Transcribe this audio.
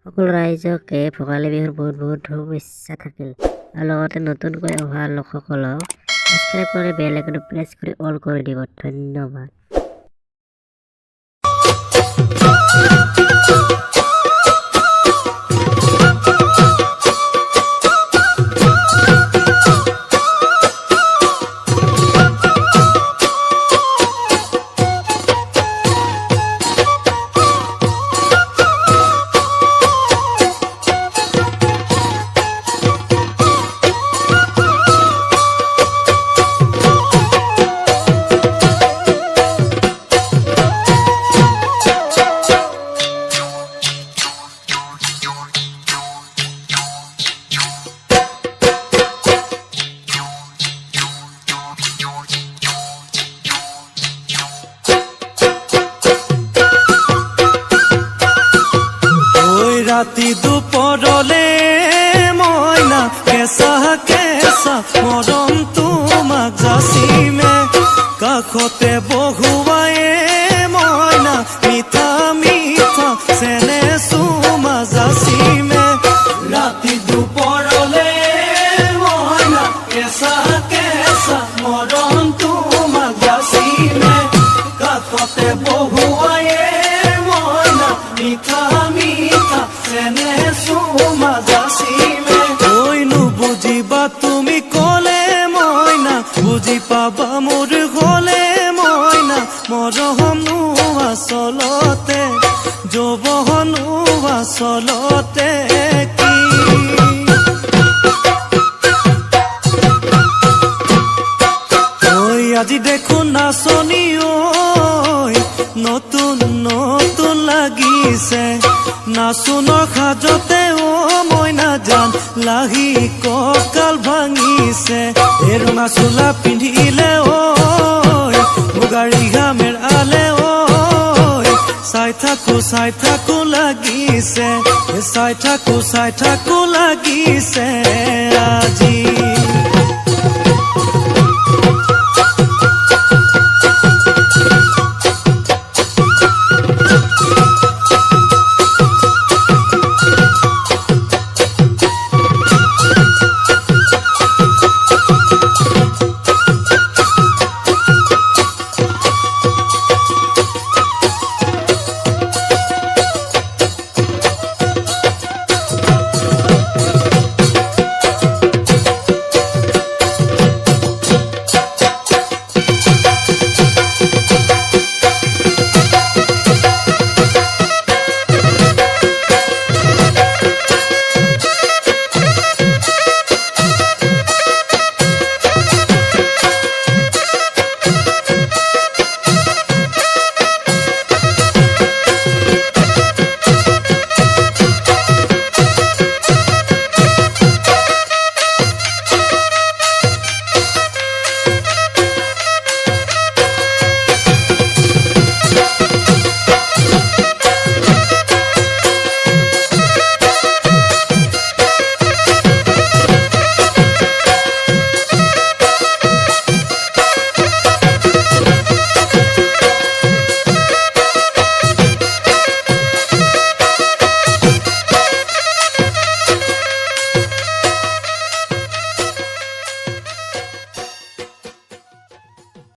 সকলো ৰাইজকে ভোগালী বিহুৰ বহুত বহুত শুভেচ্ছা থাকিল আৰু লগতে নতুনকৈ অহা লোকসকলক সাবস্ক্ৰাইব কৰি বেল আইকনটো প্ৰেছ কৰি অল কৰি দিব। ধন্যবাদ। राति दुपरले मयना केसा केसा मरम तुमाक जासिमे काखते बहुवाए मयना मिठा मिठा सेने सुमा जासिमे राति दुपरले मयना केसा केसा मरम तुमाक जासिमे काखते बहुवाए मयना मिठा বুজিবা তুমি কলে ময়না বুজি পাবা মোৰ গলে ময়না মৰহনো আচলতে যৌৱনো আচলতে কি ঐ আজি দেখো নাচনি ঐ নতুন নতুন লাগিছে নাচুনৰ সাজতে ও ময়না জান লাহি কঁকাল ভাঙিছে এই ৰঙা চোলা পিন্ধিলে ঐ মুগাৰী ঘামেৰ আলে ঐ চাই থাকো লাগিছে চাই থাকো লাগিছে আজি।